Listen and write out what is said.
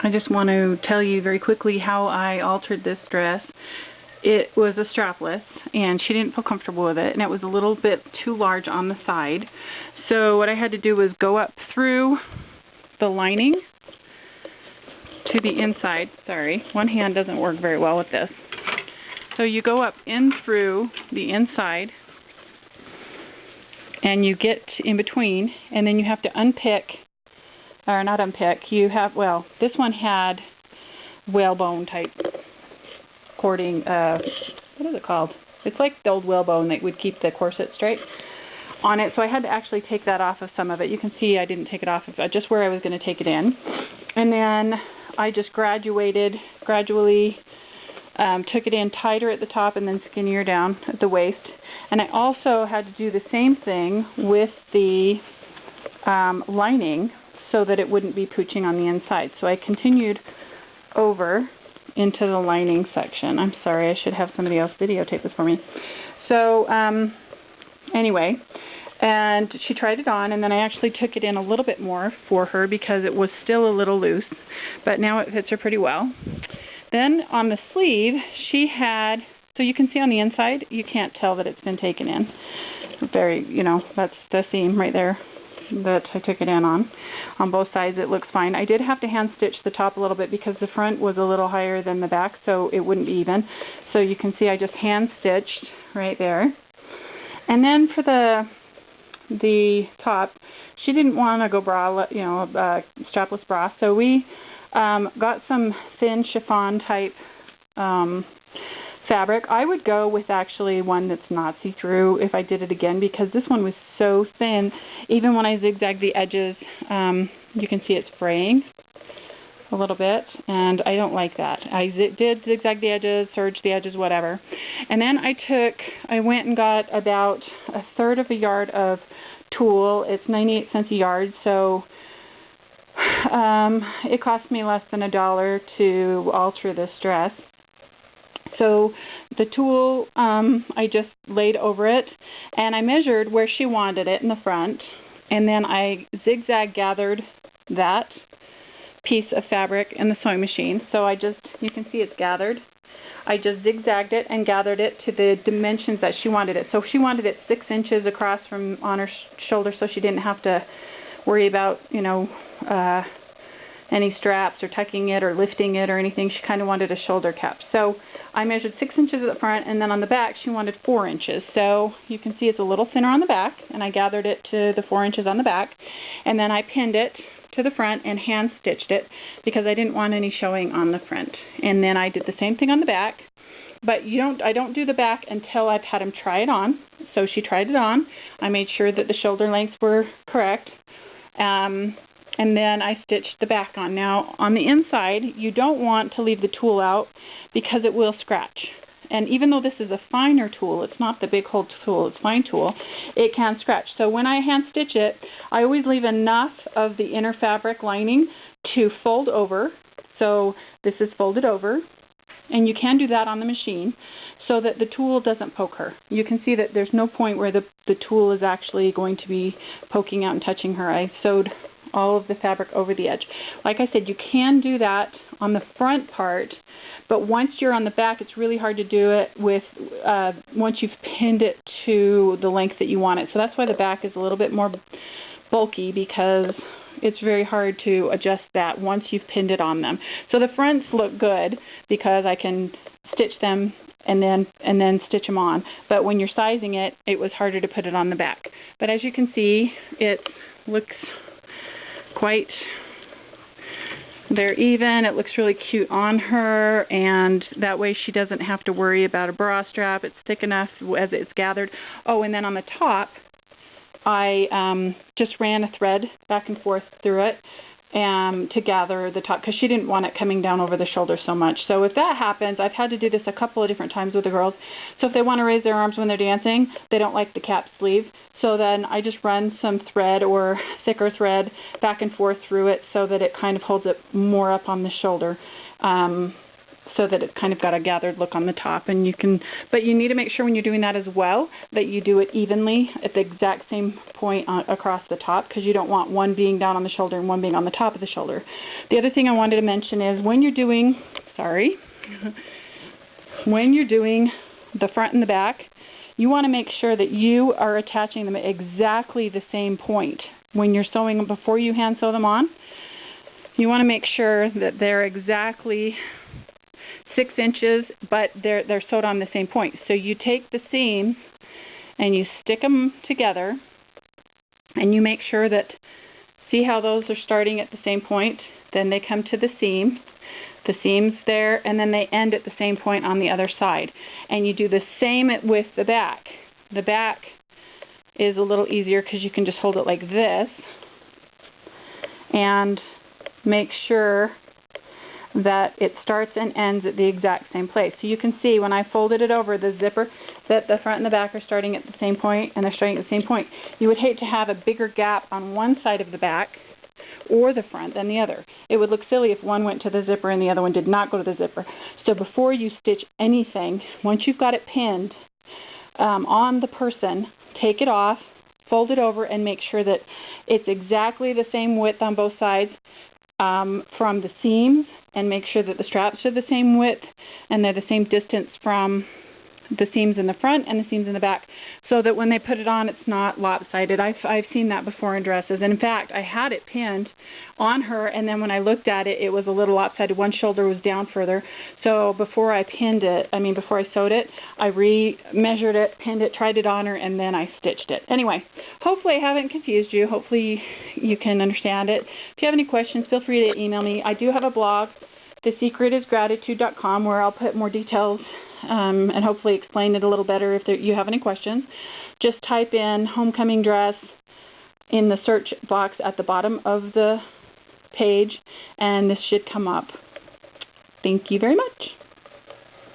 I just want to tell you very quickly how I altered this dress. It was a strapless, and she didn't feel comfortable with it, and it was a little bit too large on the side. So what I had to do was go up through the lining to the inside. Sorry, one hand doesn't work very well with this. So you go up in through the inside, and you get in between, and then you have to unpick, or not unpick, you have, well, this one had whalebone type cording, what is it called? It's like the old whalebone that would keep the corset straight on it, so I had to actually take that off of some of it. You can see I didn't take it off of just where I was going to take it in. And then I just gradually took it in tighter at the top and then skinnier down at the waist. And I also had to do the same thing with the lining so that it wouldn't be pooching on the inside. So I continued over into the lining section. I'm sorry, I should have somebody else videotape this for me. So anyway, and she tried it on, and then I actually took it in a little bit more for her because it was still a little loose, but now it fits her pretty well. Then on the sleeve, she had, so you can see on the inside, you can't tell that it's been taken in. Very, you know, that's the seam right there that I took it in on. On both sides, it looks fine. I did have to hand stitch the top a little bit because the front was a little higher than the back, so it wouldn't be even. So you can see I just hand stitched right there. And then for the top, she didn't want to go bra, you know, strapless bra, so we got some thin chiffon type fabric. I would go with actually one that's not see-through if I did it again, because this one was so thin. Even when I zigzag the edges, you can see it's fraying a little bit, and I don't like that. I did zigzag the edges, serge the edges, whatever. And then I went and got about 1/3 of a yard of tulle. It's 98 cents a yard, so it cost me less than $1 to alter this dress. So the tulle, I just laid over it, and I measured where she wanted it in the front, and then I zigzag gathered that piece of fabric in the sewing machine. So you can see it's gathered. I just zigzagged it and gathered it to the dimensions that she wanted it. So she wanted it 6 inches across from on her shoulder, so she didn't have to worry about, you know, any straps or tucking it or lifting it or anything. She kind of wanted a shoulder cap. So I measured 6 inches at the front, and then on the back she wanted 4 inches. So you can see it's a little thinner on the back, and I gathered it to the 4 inches on the back, and then I pinned it to the front and hand stitched it because I didn't want any showing on the front. And then I did the same thing on the back, but I don't do the back until I've had him try it on. So she tried it on. I made sure that the shoulder lengths were correct. And then I stitched the back on. Now, on the inside, you don't want to leave the tulle out because it will scratch. And even though this is a finer tulle, it's not the big hole tulle, it's fine tulle, it can scratch. So when I hand stitch it, I always leave enough of the inner fabric lining to fold over. So this is folded over, and you can do that on the machine so that the tulle doesn't poke her. You can see that there's no point where the tulle is actually going to be poking out and touching her. I sewed all of the fabric over the edge. Like I said, you can do that on the front part, but once you're on the back, it's really hard to do it with once you've pinned it to the length that you want it. So that's why the back is a little bit more bulky, because it's very hard to adjust that once you've pinned it on them. So the fronts look good because I can stitch them and then stitch them on. But when you're sizing it, it was harder to put it on the back. But as you can see, it looks quite, they're even. It looks really cute on her, and that way she doesn't have to worry about a bra strap. It's thick enough as it's gathered. Oh, and then on the top, I just ran a thread back and forth through it to gather the top, because she didn't want it coming down over the shoulder so much. So if that happens, I've had to do this a couple of different times with the girls. So if they want to raise their arms when they're dancing, they don't like the cap sleeve. So then I just run some thread or thicker thread back and forth through it so that it kind of holds it more up on the shoulder. so that it's kind of got a gathered look on the top. And but you need to make sure when you're doing that as well that you do it evenly at the exact same point across the top, because you don't want one being down on the shoulder and one being on the top of the shoulder. The other thing I wanted to mention is when you're doing, when you're doing the front and the back, you want to make sure that you are attaching them at exactly the same point. When you're sewing them, before you hand sew them on, you want to make sure that they're exactly 6 inches, but they're sewed on the same point. So you take the seams and you stick them together, and you make sure that, see how those are starting at the same point? Then they come to the seam's there, and then they end at the same point on the other side. And you do the same with the back. The back is a little easier because you can just hold it like this and make sure that it starts and ends at the exact same place. So you can see when I folded it over, the zipper, that the front and the back are starting at the same point, and they're starting at the same point. You would hate to have a bigger gap on one side of the back or the front than the other. It would look silly if one went to the zipper and the other one did not go to the zipper. So before you stitch anything, once you've got it pinned on the person, take it off, fold it over, and make sure that it's exactly the same width on both sides from the seams, and make sure that the straps are the same width and they're the same distance from the seams in the front and the seams in the back, so that when they put it on, it's not lopsided. I've seen that before in dresses, and in fact, I had it pinned on her, and then when I looked at it, it was a little lopsided. One shoulder was down further. So before I before I sewed it, I re-measured it, pinned it, tried it on her, and then I stitched it. Anyway, hopefully I haven't confused you. Hopefully you can understand it. If you have any questions, feel free to email me. I do have a blog, thesecretisgratitude.com, where I'll put more details and hopefully explain it a little better if you have any questions. Just type in homecoming dress in the search box at the bottom of the page, and this should come up. Thank you very much.